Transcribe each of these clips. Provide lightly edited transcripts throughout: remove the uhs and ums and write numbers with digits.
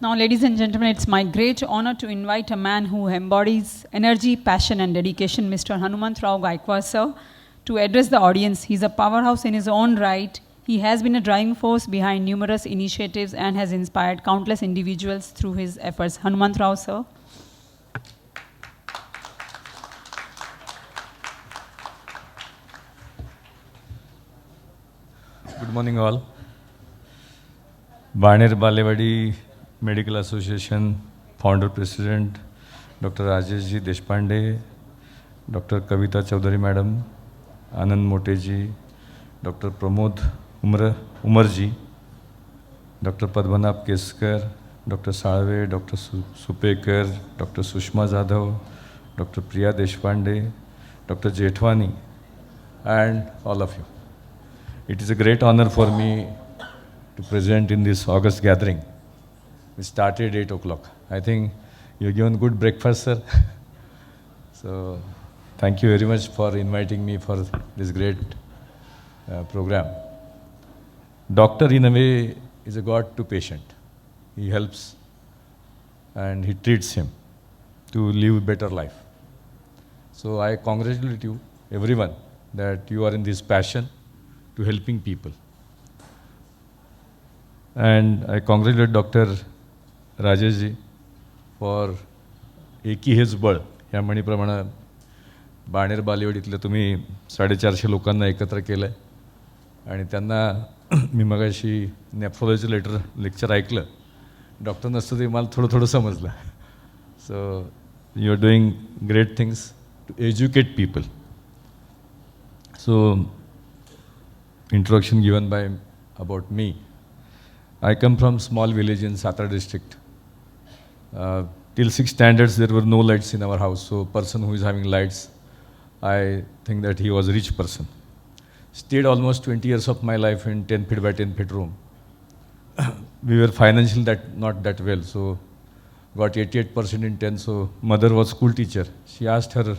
Now, ladies and gentlemen, it's my great honor to invite a man who embodies energy, passion, and dedication, Mr. Hanumantrao Gaikwad, sir, to address the audience. He's a powerhouse in his own right. He has been a driving force behind numerous initiatives and has inspired countless individuals through his efforts. Hanumantrao, sir. Good morning, all. Baner Balewadi Medical Association founder president Dr. Rajesh ji Deshpande, Dr. Kavita Chaudhary madam, Anand Mote ji, Dr. Pramod Umar ji, Dr. Padmanabh Keskar, Dr. Salve, Dr. Supekar, Dr. Sushma Jadhav, Dr. Priya Deshpande, Dr. Jethwani, and all of you. It is a great honor for me to present in this August gathering. We started 8 o'clock. I think you've given good breakfast, sir. So thank you very much for inviting me for this great program. Doctor, in a way, is a God to patient. He helps and he treats him to live a better life. So I congratulate you, everyone, that you are in this passion to helping people. And I congratulate Dr. Rajesh ji for एकी हेच बळ या म्हणीप्रमाणे बाणेर बालेवाडीतल्या तुम्ही 450 लोकांना एकत्र केलं आणि त्यांना मी मगाशी नेफ्रोलॉजी लेक्चर ऐकलं. डॉक्टर नसतं ते मला थोडं समजलं. So you are doing great things to educate people. So introduction given by about me. I come from small village in Satara district. Till 6th standards there were no lights in our house, so person who is having lights, I think that he was a rich person. Stayed almost 20 years of my life in 10 feet by 10 feet room. We were financially not that well, so got 88% in 10, so mother was school teacher. She asked her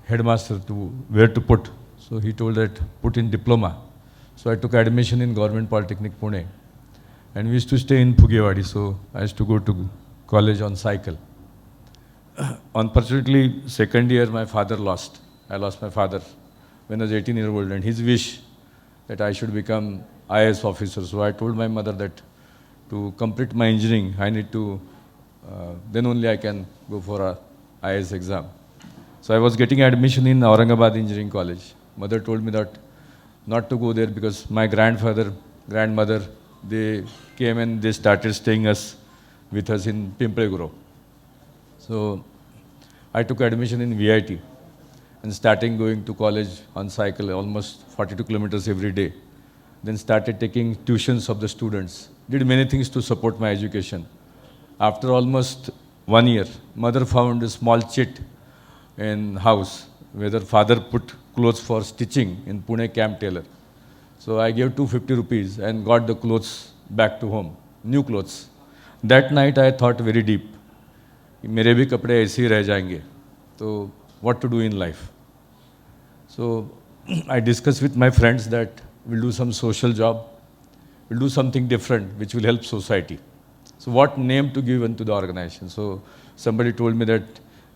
headmaster where to put. So he told that put in diploma. So I took admission in Government Polytechnic Pune. And we used to stay in Phugewadi, so I used to go to college on cycle. Unfortunately, second year my father lost. I lost my father when I was 18 years old, and his wish that I should become IAS officer. So I told my mother that to complete my engineering, I need to, then only I can go for a IAS exam. So I was getting admission in Aurangabad Engineering College. Mother told me that not to go there because my grandfather, grandmother, they came and they started staying with us in Pimpri Grove. So I took admission in VIT and starting going to college on cycle almost 42 kilometers every day. Then started taking tuitions of the students. Did many things to support my education. After almost 1 year, mother found a small chit in house whether father put clothes for stitching in Pune Camp Tailor. So I gave 250 rupees and got the clothes back to home, new clothes. That night I thought very deep, मेरे भी कपड़े ऐसे ही रह जाएंगे, तो what to do in life? So I discussed with my friends that we'll do some social job, we'll do something different which will help society. So what name to give into the organization? So somebody told me that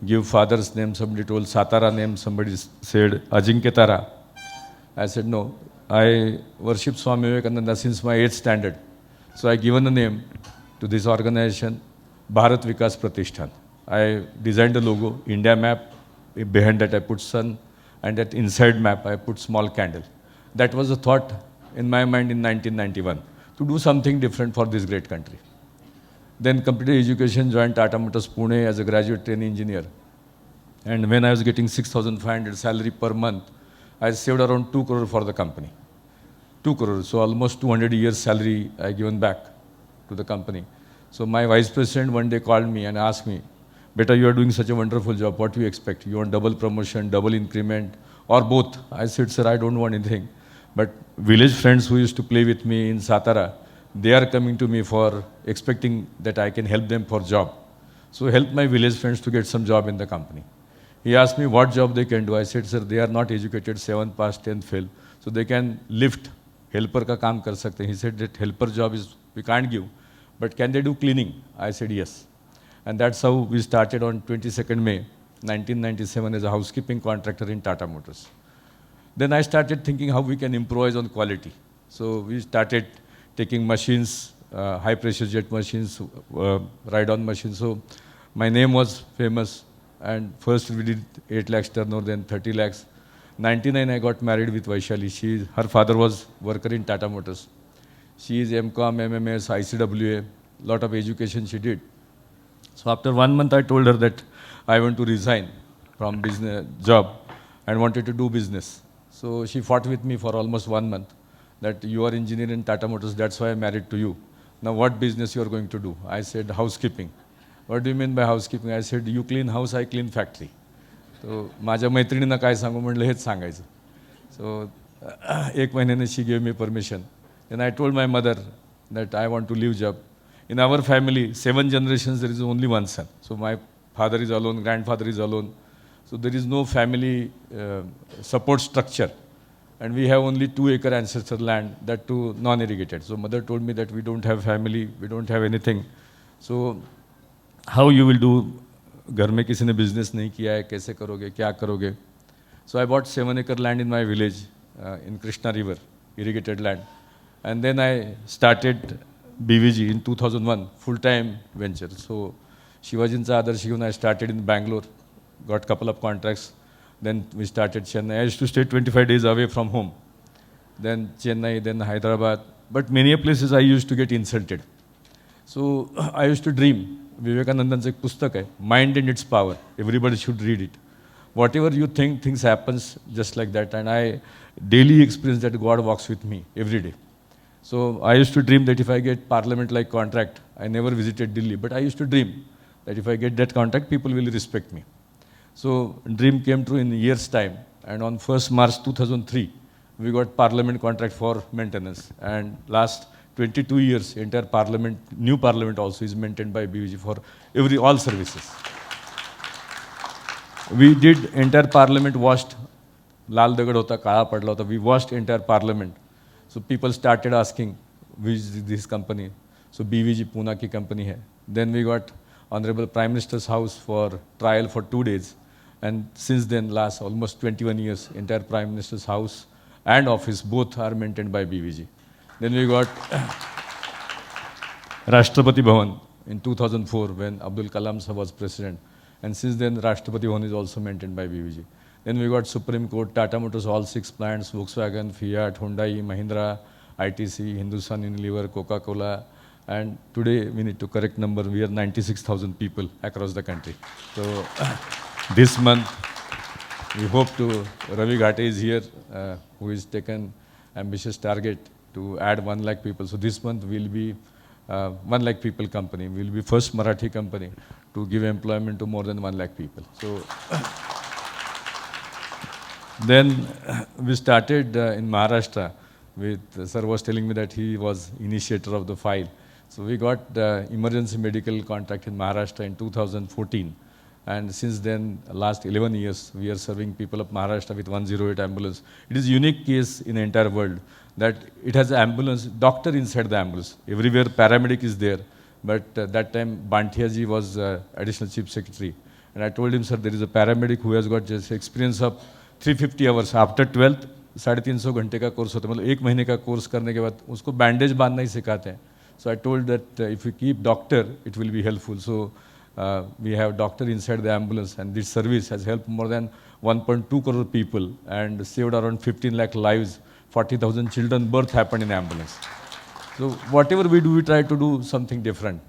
give father's name, somebody told Satara name, somebody said Ajinkya Tara. I said no, I worship Swami Vivekananda since my 8th standard. So I given a name to this organization, Bharat Vikas Pratishthan. I designed the logo, India map, behind that I put sun, and that inside map I put small candle. That was a thought in my mind in 1991, to do something different for this great country. Then completed education, joined Tata Motors Pune as a graduate trainee engineer. And when I was getting 6,500 salary per month, I saved around 2 crore for the company. 2 crore, so almost 200 years salary I given back to the company. So my vice president one day called me and asked me, Beta, you are doing such a wonderful job, what do you expect? You want double promotion, double increment, or both? I said, sir, I don't want anything. But village friends who used to play with me in Satara, they are coming to me for expecting that I can help them for job. So help my village friends to get some job in the company. He asked me what job they can do. I said, sir, they are not educated, 7th pass, 10th fail. So they can lift, helper ka kaam kar sakte. He said that helper job is we can't give, but can they do cleaning? I said yes. And that's how we started on 22nd May 1997 as a housekeeping contractor in Tata Motors. Then I started thinking how we can improvise on quality. So we started taking machines, high pressure jet machines, ride-on machines. So my name was famous, and first we did 8 lakhs turnover, then 30 lakhs. 99 I got married with Vaishali. Her father was worker in Tata Motors. She is MCOM, MMS, ICWA, lot of education she did. So after 1 month I told her that I want to resign from business job and wanted to do business. So she fought with me for almost 1 month that you are engineer in Tata Motors, that's why I married to you. Now what business you are going to do? I said housekeeping. What do you mean by housekeeping? I said you clean house, I clean factory. So माझ्या मैत्रिणींना काय सांगू म्हटलं हेच सांगायचं. So 1 महिन्याने she gave me permission. Then I told my mother that I want to leave job. In our family, 7 generations, there is only one son. So my father is alone, grandfather is alone. So there is no family support structure. And we have only 2-acre ancestral land, that too non-irrigated. So mother told me that we don't have family, we don't have anything. So how you will do? घर में किसी ने business नहीं किया है, कैसे करोगे, क्या करोगे? So I bought 7-acre land in my village in Krishna River, irrigated land. And then I started BVG in 2001, full-time venture. So Shivajincha Adarsh, I started in Bangalore, got a couple of contracts. Then we started Chennai. I used to stay 25 days away from home. Then Chennai, then Hyderabad. But many places I used to get insulted. So I used to dream. Vivekanandan's एक पुस्तक है, Mind and Its Power. Everybody should read it. Whatever you think, things happens just like that. And I daily experience that God walks with me every day. So I used to dream that if I get parliament-like contract, I never visited Delhi, but I used to dream that if I get that contract, people will respect me. So dream came true in a year's time, and on 1st March 2003, we got parliament contract for maintenance. And last 22 years, entire parliament, new parliament also is maintained by BVG for all services. We did entire parliament washed, लाल दगड होता, काळा पडला होता. We washed entire parliament. So people started asking, which is this company? So BVG Pune की company है. Then we got Honorable Prime Minister's house for trial for 2 days. And since then, last almost 21 years, entire Prime Minister's house and office, both are maintained by BVG. Then we got Rashtrapati Bhavan in 2004 when Abdul Kalam Sahab was president. And since then, Rashtrapati Bhavan is also maintained by BVG. Then we got Supreme Court, Tata Motors, all 6 plants, Volkswagen, Fiat, Hyundai, Mahindra, ITC, Hindustan Unilever, Coca-Cola. And today, we need to correct number, we are 96,000 people across the country. So this month, we hope to, Ravi Ghate is here, who has taken ambitious target to add 1 lakh people. So this month will be 1 lakh people company. We will be first Marathi company to give employment to more than 1 lakh people. So then we started in Maharashtra with, sir was telling me that he was initiator of the file. So we got emergency medical contract in Maharashtra in 2014. And since then, last 11 years, we are serving people of Maharashtra with 108 ambulance. It is a unique case in the entire world that it has an ambulance, doctor inside the ambulance. Everywhere paramedic is there. But that time, Bantiaji was additional chief secretary. And I told him, sir, there is a paramedic who has got just experience of 350 hours. After 12th, 350 घंटे का course होता है. मतलब 1 महीने का course करने के बाद उसको बैंडेज बांधना ही सिखाते हैं. So I told that if you keep doctor, it will be helpful. So we have doctor inside the ambulance, and this service has helped more than 1.2 crore people and saved around 15 lakh lives. 40,000 children birth happened in ambulance. So whatever we do, we try to do something different.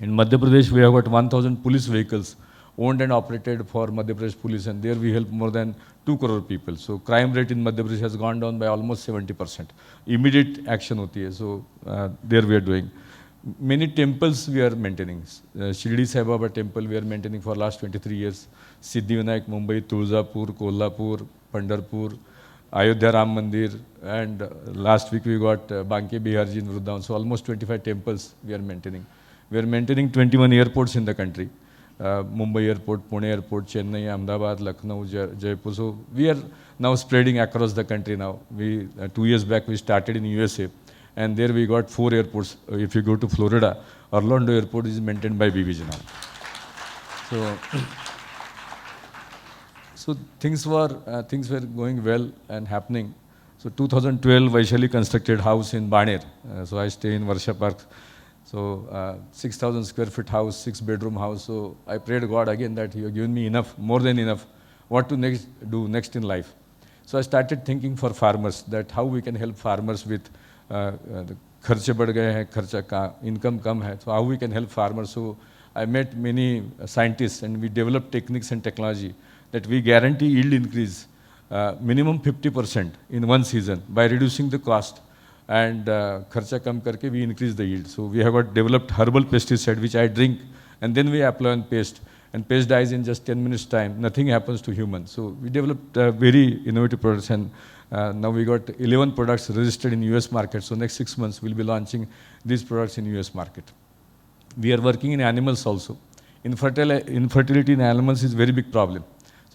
In Madhya Pradesh, we have got 1,000 police vehicles owned and operated for Madhya Pradesh police, and there we help more than 2 crore people. So crime rate in Madhya Pradesh has gone down by almost 70%. Immediate action hoti hai. So there we are doing. Many temples we are maintaining. Shirdi Sai Baba temple we are maintaining for last 23 years. Siddhivinayak, Mumbai, Tulzapur, Kolhapur, Pandharpur, Ayodhya Ram Mandir, and last week we got Banke Biharji in Vrindavan. So almost 25 temples we are maintaining. We are maintaining 21 airports in the country. Mumbai Airport, Pune Airport, Chennai, Ahmedabad, Lucknow, Jaipur. So we are now spreading across the country now. 2 years back we started in USA, and there we got 4 airports. If you go to Florida, Orlando Airport is maintained by BBG now. So things were going well and happening. So 2012, Vaishali constructed house in Baner. So I stay in Varsha Park. So 6,000 square feet house, 6-bedroom house. So I prayed God again that you have given me enough, more than enough, what to do next in life. So I started thinking for farmers, that how we can help farmers with the खर्चे बढ़ गए हैं, खर्चा का income कम है. So how we can help farmers. So I met many scientists and we developed techniques and technology that we guarantee yield increase minimum 50% in one season by reducing the cost and kharcha kam karke we increase the yield. So we have got developed herbal pesticide which I drink and then we apply on paste, and paste dies in just 10 minutes time. Nothing happens to humans. So we developed very innovative products, and now we got 11 products registered in US market. So next 6 months we'll be launching these products in US market. We are working in animals also. Infertility in animals is very big problem.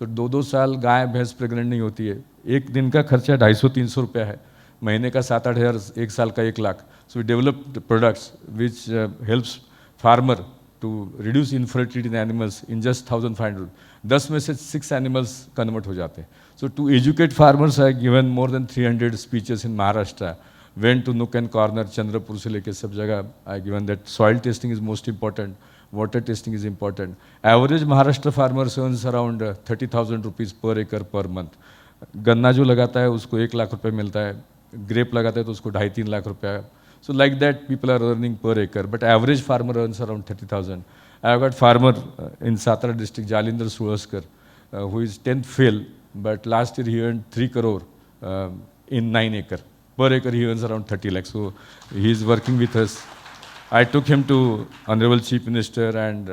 तो 2-2 साल गाय भैंस pregnant नहीं होती है. एक दिन का खर्चा 250-300 रुपया है, महीने का 7-8 हज़ार, एक साल का 1 lakh. So we developed products which helps farmer to reduce infertility in animals in just 1500. 10 में से 6 एनिमल्स कन्वर्ट हो जाते हैं. So to educate farmers I given more than 300 speeches in Maharashtra. Went to nook and corner, Chandrapur से लेकर सब जगह I given that soil testing is most important. Water testing is important. Average Maharashtra farmer earns around 30,000 rupees per acre per month. गन्ना जो लगाता है उसको 1 लाख रुपए मिलता है, ग्रेप लगाता है तो उसको 2.5-3 लाख रुपया. So like that people are earning per acre, but average farmer earns around 30,000. I have got farmer in Satara district, Jalindra Sulaskar, who is 10th fail, but last year he earned 3 crore in 9 acre. Per acre he earns around 30 lakhs. So he is working with us. I took him to Honorable Chief Minister and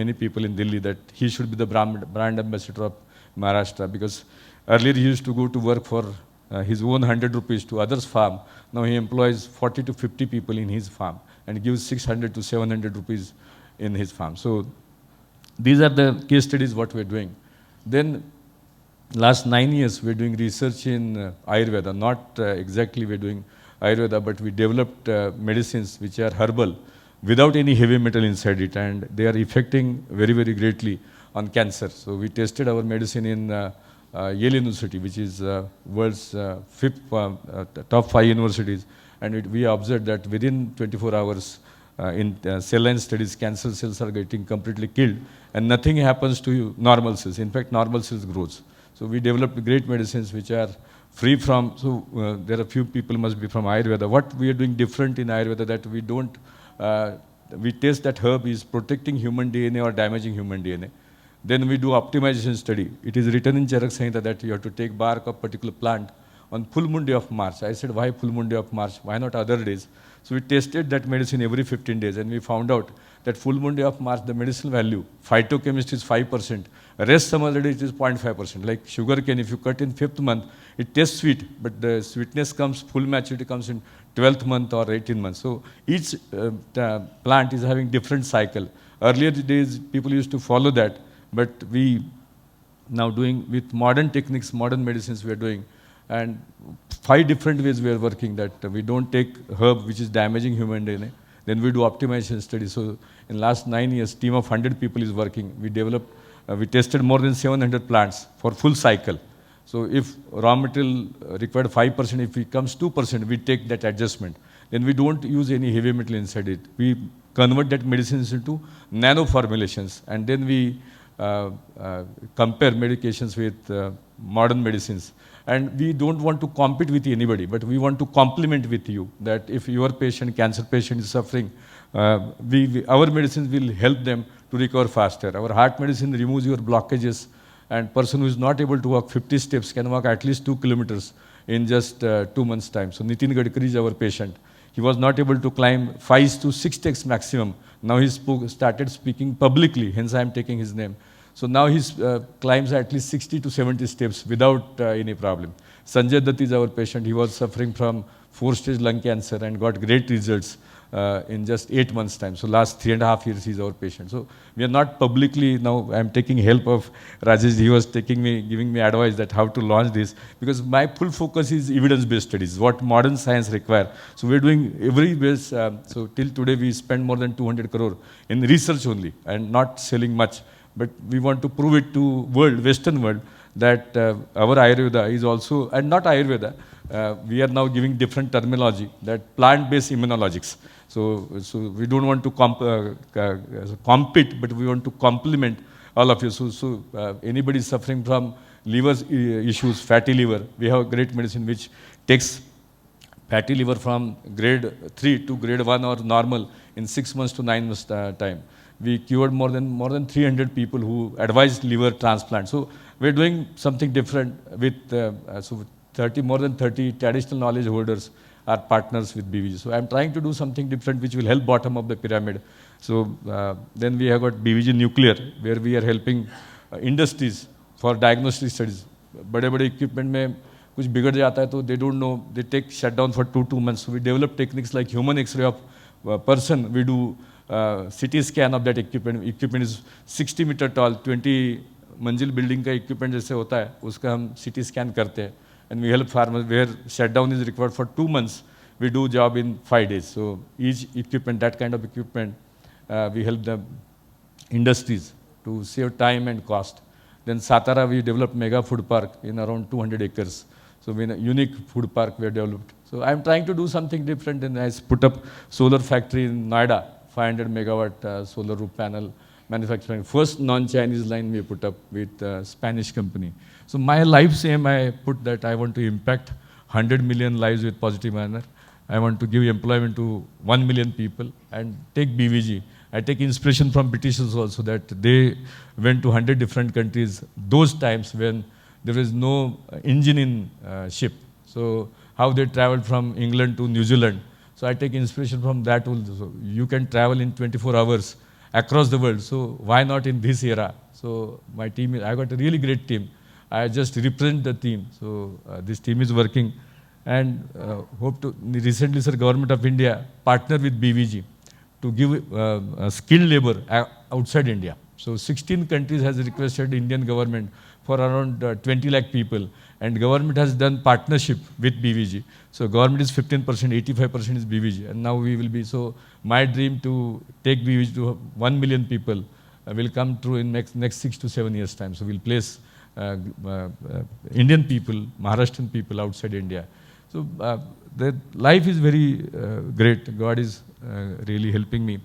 many people in Delhi that he should be the brand ambassador of Maharashtra, because earlier he used to go to work for his own 100 rupees to others' farm. Now he employs 40 to 50 people in his farm and gives 600 to 700 rupees in his farm. So these are the case studies what we're doing. Then last 9 years we're doing research in Ayurveda. Not exactly we're doing Ayurveda, but we developed medicines which are herbal without any heavy metal inside it, and they are affecting very, very greatly on cancer. So we tested our medicine in Yale University, which is world's top 5 universities, and we observed that within 24 hours in cell line studies, cancer cells are getting completely killed, and nothing happens to normal cells. In fact, normal cells grows. So we developed great medicines which are free from, so there are few people must be from Ayurveda. What we are doing different in Ayurveda, that we don't, we test that herb is protecting human DNA or damaging human DNA. Then we do optimization study. It is written in Charak Samhita that you have to take bark of particular plant on full moon day of March. I said, why full moon day of March? Why not other days? So we tested that medicine every 15 days, and we found out that full moon day of March, the medicinal value, phytochemistry is 5%. Rest some other days it is 0.5%. Like sugar cane, if you cut in 5th month, it tastes sweet, but the sweetness comes, full maturity comes in 12th month or 18th month. So each plant is having different cycle. Earlier days, people used to follow that, but we now doing with modern techniques, modern medicines we are doing, and 5 different ways we are working, that we don't take herb which is damaging human DNA. Then we do optimization studies. So in last 9 years, team of 100 people is working. We developed, we tested more than 700 plants for full cycle. So if raw material required 5%, if it comes 2%, we take that adjustment. Then we don't use any heavy metal inside it. We convert that medicines into nano formulations, and then we compare medications with modern medicines. And we don't want to compete with anybody, but we want to complement with you, that if your patient, cancer patient is suffering, our medicines will help them to recover faster. Our heart medicine removes your blockages, and person who is not able to walk 50 steps can walk at least 2 kilometers in just 2 months' time. So Nitin Gadkari is our patient. He was not able to climb 5 to 6 steps maximum. Now he started speaking publicly, hence I am taking his name. So now he climbs at least 60 to 70 steps without any problem. Sanjay Dutt is our patient. He was suffering from 4-stage lung cancer and got great results. in just 8 months' time. So last 3.5 years, he's our patient. So we are not publicly now. I'm taking help of Rajesh. He was giving me advice that how to launch this, because my full focus is evidence-based studies, what modern science require. So we're doing every base. So till today, we spend more than 200 crore in research only, and not selling much. But we want to prove it to Western world, that our Ayurveda is also, and not Ayurveda, we are now giving different terminology, that plant-based immunologics. So we don't want to compete, but we want to complement all of you. So anybody suffering from liver issues, fatty liver, we have a great medicine which takes fatty liver from grade 3 to grade 1 or normal in 6 months to 9 months time. We cured more than 300 people who advised liver transplant. So we're doing something different with more than 30 traditional knowledge holders are partners with BVG. So I'm trying to do something different which will help bottom of the pyramid. So then we have got BVG Nuclear, where we are helping industries for diagnostic studies. बड़े equipment में कुछ बिगड़ जाता है तो they don't know, they take shutdown for 2 months. So we develop techniques like human X-ray of person. We do CT scan of that equipment. Equipment is 60 meter tall, 20 मंजिल building का equipment जैसे होता है, उसका हम CT scan करते हैं. And we help farmers where shutdown is required for 2 months. We do job in 5 days. So each equipment, that kind of equipment, we help the industries to save time and cost. Then Satara, we developed mega food park in around 200 acres. So we a unique food park we have developed. So I'm trying to do something different, and I put up solar factory in Noida, 500 megawatt solar roof panel manufacturing. First non-Chinese line we put up with a Spanish company. So my life's aim, I put that I want to impact 100 million lives with positive manner. I want to give employment to 1 million people and take BVG. I take inspiration from Britishers also, that they went to 100 different countries those times when there is no engine in ship. So how they traveled from England to New Zealand. So I take inspiration from that also. You can travel in 24 hours across the world. So why not in this era? So my team, I got a really great team. I just represent the team. So this team is working, and hope to, recently sir, Government of India partnered with BVG to give skilled labor outside India. So 16 countries has requested Indian government for around 20 lakh people, and government has done partnership with BVG. So government is 15%, 85% is BVG, and now we will be. So my dream to take BVG to 1 million people will come true in next 6 to 7 years time. So we'll place Indian people, Maharashtrian people outside India. So the life is very great. God is really helping me.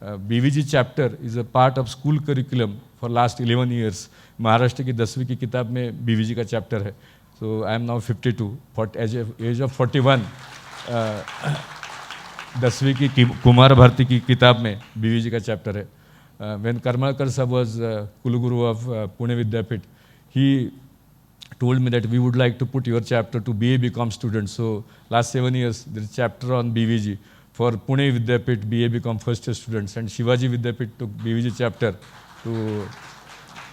BVG chapter is a part of school curriculum for last 11 years. Maharashtra की 10वीं की किताब में BVG का chapter है. So I am now 52. Age of 41. 10वीं की कुमार भारती की किताब में BVG का चैप्टर है. When Karmalkar sir was Kuluguru of Pune Vidyapit, he told me that we would like to put your chapter to BA BCom students. So last 7 years, there is a chapter on BVG for Pune Vidyapit BA BCom first year students, and Shivaji Vidyapit took BVG chapter to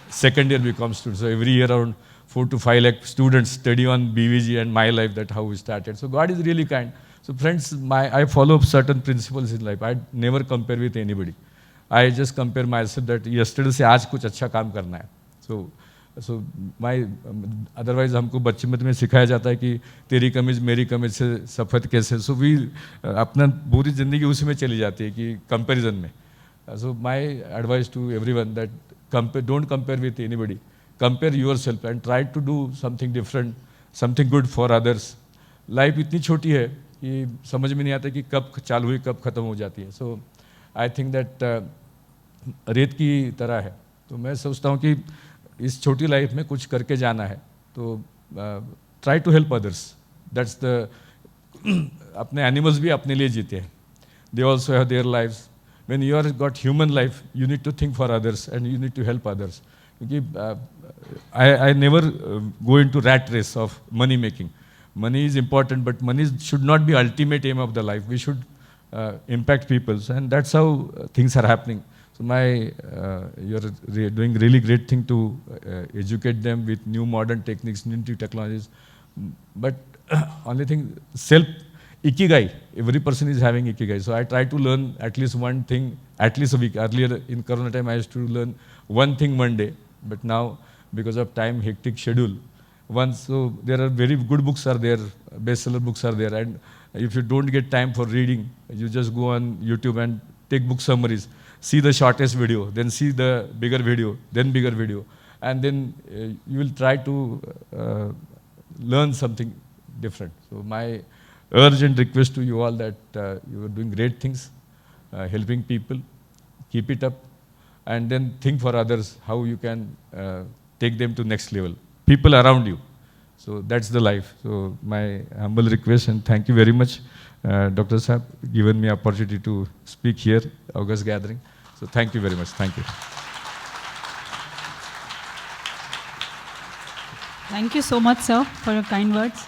second year BCom students. So every year around 4 to 5 lakh students study on BVG and my life, that how we started. So God is really kind. So friends, I follow certain principles in life. I never compare with anybody. I just compare myself that yesterday से आज कुछ अच्छा काम करना है. So my otherwise हमको बचपन में सिखाया जाता है कि तेरी कमीज मेरी कमीज से सफ़ेद कैसे. So we अपना पूरी ज़िंदगी उसी में चली जाती है कि comparison में. So my advice to everyone that don't compare with anybody. Compare yourself and try to do something different, something good for others. Life इतनी छोटी है कि समझ में नहीं आता कि कब चालू हुई कब ख़त्म हो जाती है. So I think that रेत की तरह है. तो मैं सोचता हूँ कि इस छोटी लाइफ में कुछ करके जाना है. तो try to help others. That's the अपने एनिमल्स भी अपने लिए जीते हैं. They also have their lives. When you are got human life, you need to think for others and you need to help others. क्योंकि I never go into rat race of money making. Money is important, but money should not be ultimate aim of the life. We should impact people, and that's how things are happening. So you're doing really great thing to educate them with new modern techniques, new technologies. But only thing, self Ikigai. Every person is having ikigai. So I try to learn at least one thing, at least a week. Earlier in Corona time, I used to learn one thing one day. But now, because of time, hectic schedule, so there are very good books are there, bestseller books are there. And if you don't get time for reading, you just go on YouTube and take book summaries. See the shortest video, then see the bigger video, then bigger video. And then you will try to learn something different. So my urgent request to you all that you are doing great things, helping people, keep it up, and then think for others how you can take them to next level. People around you. So that's the life. So my humble request and thank you very much, Dr. Saab, given me opportunity to speak here, August gathering. So thank you very much. Thank you. Thank you so much, sir, for your kind words.